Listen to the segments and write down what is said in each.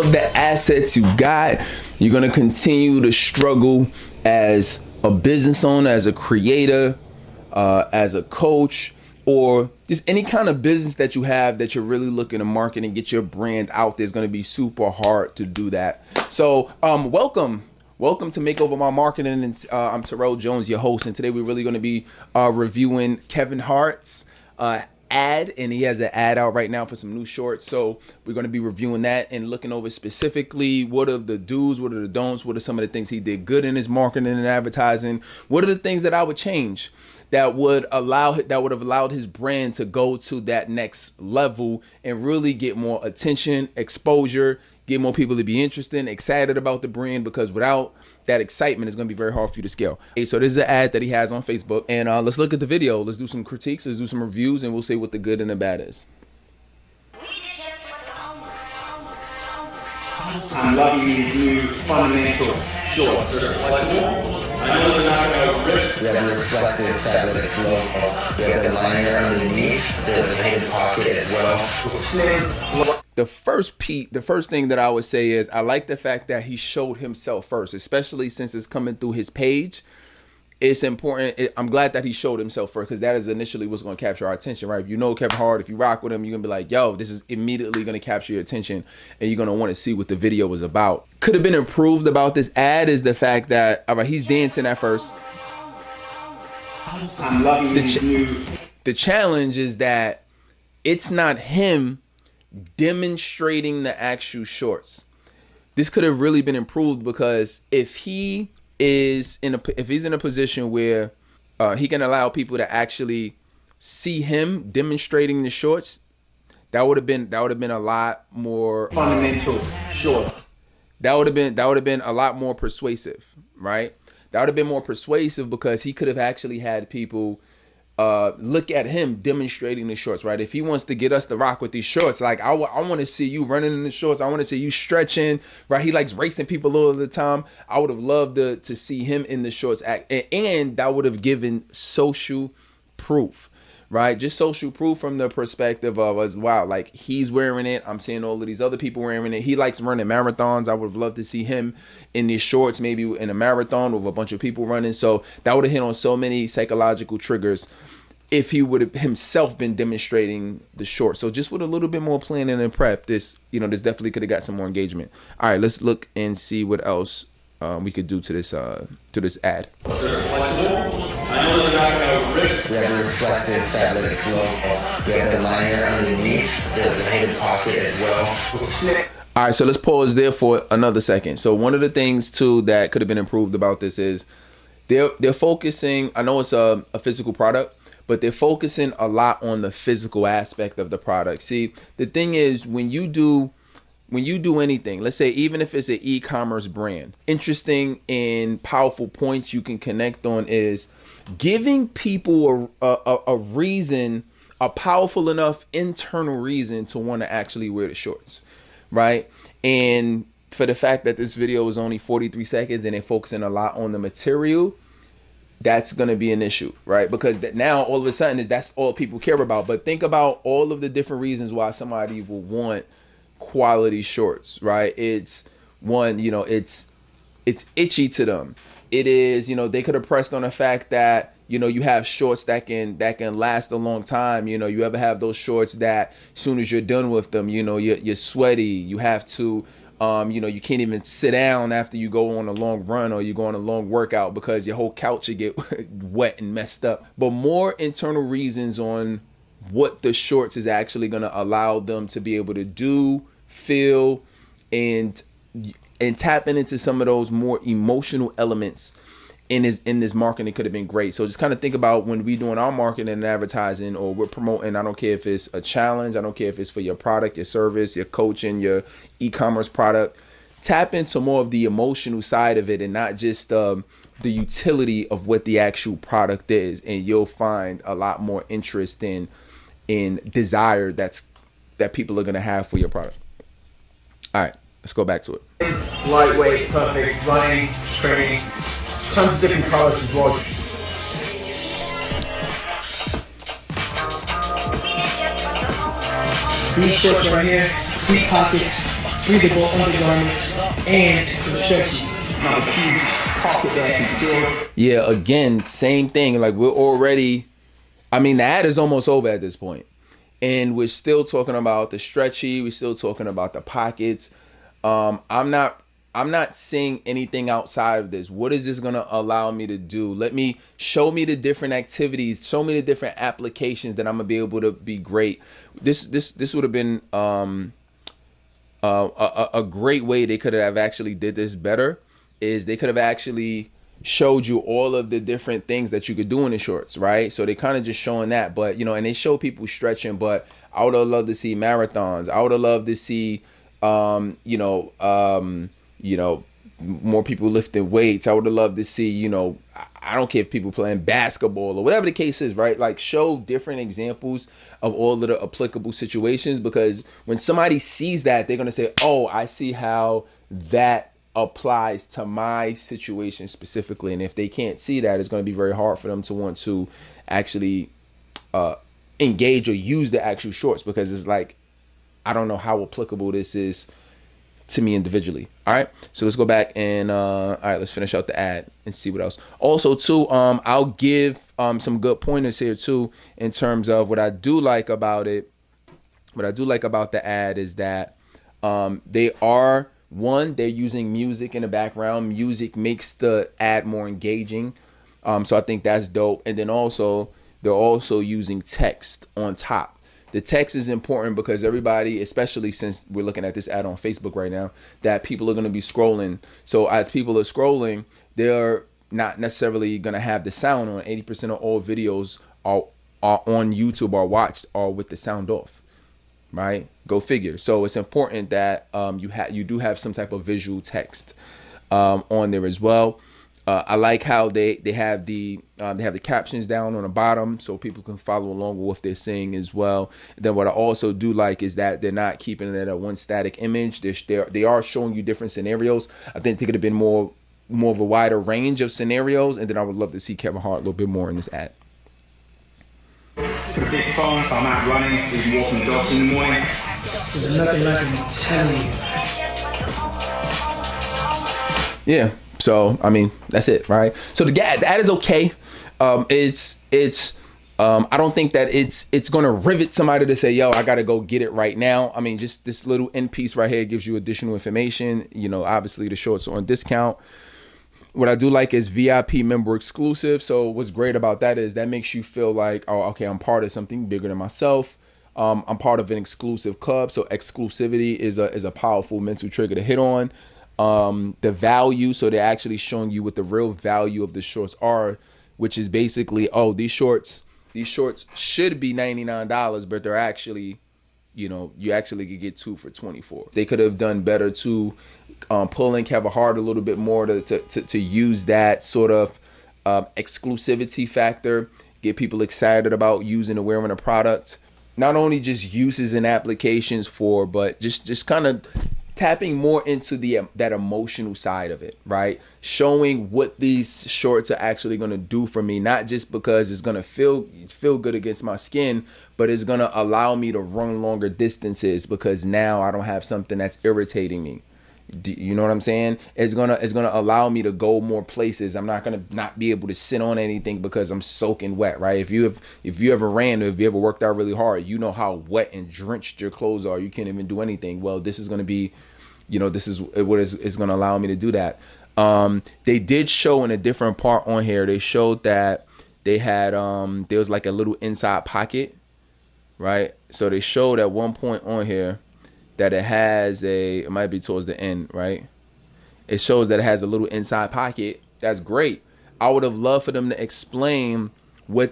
of the assets you got, you're going to continue to struggle as a business owner, as a creator, as a coach, or just any kind of business that you have that you're really looking to market and get your brand out there. Is going to be super hard to do that. So welcome to Makeover My Marketing. And I'm Terrell Jones, your host, and today we're really going to be reviewing Kevin Hart's ad, and he has an ad out right now for some new shorts. So we're going to be reviewing that and looking over specifically what are the do's, what are the don'ts, what are some of the things he did good in his marketing and advertising, what are the things that I would change that would have allowed his brand to go to that next level and really get more attention, exposure, get more people to be interested, excited about the brand, because without that excitement, it's going to be very hard for you to scale. Okay, so this is an ad that he has on Facebook, and let's look at the video. Let's do some critiques, let's do some reviews, and we'll see what the good and the bad is. I'm loving these new fundamental shorts. They're flexible. I know they're not going to rip. We have the reflective fabric logo. We have the liner underneath. There's a hidden pocket as well. The first thing that I would say is I like the fact that he showed himself first, especially since it's coming through his page. It's important. I'm glad that he showed himself first, because that is initially what's going to capture our attention, right? If you know Kevin Hart, if you rock with him, you're going to be like, yo, this is immediately going to capture your attention, and you're going to want to see what the video was about. Could have been improved about this ad is the fact that, all right, he's dancing at first. I'm loving these new. The challenge is that it's not him demonstrating the actual shorts. This could have really been improved, because if he's in a position where he can allow people to actually see him demonstrating the shorts, that would have been a lot more fundamental short. That would have been a lot more persuasive, right? That would have been more persuasive, because he could have actually had people look at him demonstrating the shorts, right? If he wants to get us to rock with these shorts, like I want to see you running in the shorts. I want to see you stretching, right? He likes racing people all the time. I would have loved to see him in the shorts act, and that would have given social proof, right? Just social proof from the perspective of us. Wow, like he's wearing it. I'm seeing all of these other people wearing it. He likes running marathons. I would have loved to see him in these shorts, maybe in a marathon with a bunch of people running. So that would have hit on so many psychological triggers if he would have himself been demonstrating the shorts. So just with a little bit more planning and prep, this definitely could have got some more engagement. All right, let's look and see what else we could do to this ad. They're flexible. I know they're not going to rip. We have the reflective fabric logo. We have the liner underneath. There's a hidden pocket as well. All right, so let's pause there for another second. So one of the things too that could have been improved about this is they're focusing. I know it's a physical product, but they're focusing a lot on the physical aspect of the product. See, the thing is, when you do anything, let's say even if it's an e-commerce brand, interesting and powerful points you can connect on is giving people a reason, a powerful enough internal reason to want to actually wear the shorts, right? And for the fact that this video is only 43 seconds and they're focusing a lot on the material, that's going to be an issue, right? Because now all of a sudden that's all people care about. But think about all of the different reasons why somebody will want quality shorts, right? It's one, it's itchy to them. It is, they could have pressed on the fact that, you have shorts that can last a long time. You ever have those shorts that as soon as you're done with them, you're sweaty. You have to, you can't even sit down after you go on a long run or you go on a long workout because your whole couch will get wet and messed up. But more internal reasons on what the shorts is actually going to allow them to be able to do, feel, and tapping into some of those more emotional elements in this marketing could have been great. So just kind of think about when we doing our marketing and advertising, or we're promoting, I don't care if it's a challenge, I don't care if it's for your product, your service, your coaching, your e-commerce product, tap into more of the emotional side of it and not just the utility of what the actual product is. And you'll find a lot more interest in desire that people are going to have for your product. All right, let's go back to it. Lightweight, perfect, running, training, tons of different colors as well. These shorts right here, deep pockets, breathable undergarments, and to the chest. Now the huge pocket that's secured. Yeah, again, same thing. Like we're already, I mean, the ad is almost over at this point. And we're still talking about the stretchy. We're still talking about the pockets. I'm not seeing anything outside of this. What is this going to allow me to do? Show me the different activities. Show me the different applications that I'm going to be able to be great. This would have been a great way they could have actually did this better. Is they could have actually showed you all of the different things that you could do in the shorts, right? So they kind of just showing that, but and they show people stretching, but I would have loved to see marathons. I would have loved to see more people lifting weights. I would have loved to see, I don't care if people playing basketball or whatever the case is, right? Like show different examples of all of the applicable situations, because when somebody sees that, they're going to say, oh, I see how that applies to my situation specifically. And if they can't see that, it's going to be very hard for them to want to actually engage or use the actual shorts, because it's like, I don't know how applicable this is to me individually. All right, so let's go back and all right, let's finish out the ad and see what else. Also too, I'll give some good pointers here too in terms of what I do like about it. What I do like about the ad is that they're using music in the background. Music makes the ad more engaging. So I think that's dope. And then also, they're also using text on top. The text is important because everybody, especially since we're looking at this ad on Facebook right now, that people are going to be scrolling. So as people are scrolling, they're not necessarily going to have the sound on. 80% of all videos are on YouTube are watched are with the sound off. Right? Go figure. So it's important that you do have some type of visual text on there as well. I like how they have the captions down on the bottom so people can follow along with what they're saying as well. And then what I also do like is that they're not keeping it at one static image. They are showing you different scenarios. I think they could have been more of a wider range of scenarios. And then I would love to see Kevin Hart a little bit more in this ad. The big phone, if I'm out running, if you're walking dogs in the morning. There's nothing like I'm telling you. Yeah. So I mean, that's it, right? So the ad is okay. It's I don't think that it's gonna rivet somebody to say, yo, I gotta go get it right now. I mean, just this little end piece right here gives you additional information. Obviously the shorts are on discount. What I do like is VIP member exclusive. So what's great about that is that makes you feel like, oh, okay, I'm part of something bigger than myself. I'm part of an exclusive club. So exclusivity is a powerful mental trigger to hit on. The value, so they're actually showing you what the real value of the shorts are, which is basically, oh, these shorts should be $99, but they're actually, you actually could get 2 for $24. They could have done better to pull in Kevin Hart a little bit more to use that sort of exclusivity factor, get people excited about using and wearing a product. Not only just uses and applications for, but just kind of tapping more into that emotional side of it, right? Showing what these shorts are actually going to do for me, not just because it's going to feel good against my skin, but it's going to allow me to run longer distances because now I don't have something that's irritating me. You know what I'm saying? It's gonna allow me to go more places. I'm not gonna not be able to sit on anything because I'm soaking wet, right? If you ever ran or if you ever worked out really hard, you know how wet and drenched your clothes are. You can't even do anything. Well, this is gonna be, this is what is gonna allow me to do that. They did show in a different part on here. They showed that they had there was like a little inside pocket, right? So they showed at one point on here that it might be towards the end, right? It shows that it has a little inside pocket. That's great. I would have loved for them to explain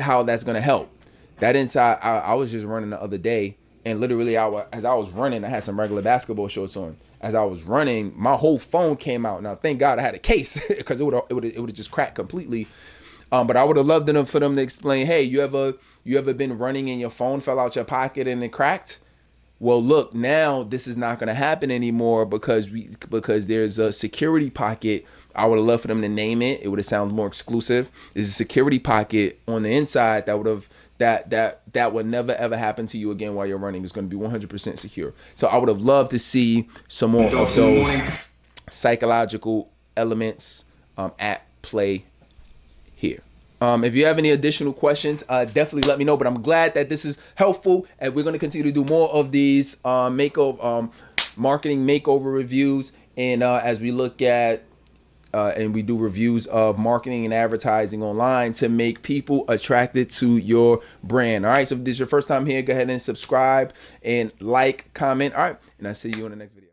how that's gonna help. That inside, I was just running the other day, and literally as I was running, I had some regular basketball shorts on. As I was running, my whole phone came out. Now, thank God I had a case because it would have just cracked completely. But I would have loved for them to explain, hey, you ever been running and your phone fell out your pocket and it cracked? Well, look, now this is not going to happen anymore because there's a security pocket. I would have loved for them to name it. It would have sounded more exclusive. There's a security pocket on the inside that that will never ever happen to you again while you're running. Is going to be 100% secure. So I would have loved to see some more of those psychological elements at play here. If you have any additional questions, definitely let me know. But I'm glad that this is helpful, and we're going to continue to do more of these marketing makeover reviews. And as we look at and we do reviews of marketing and advertising online to make people attracted to your brand. All right. So if this is your first time here, go ahead and subscribe and like, comment. All right. And I'll see you in the next video.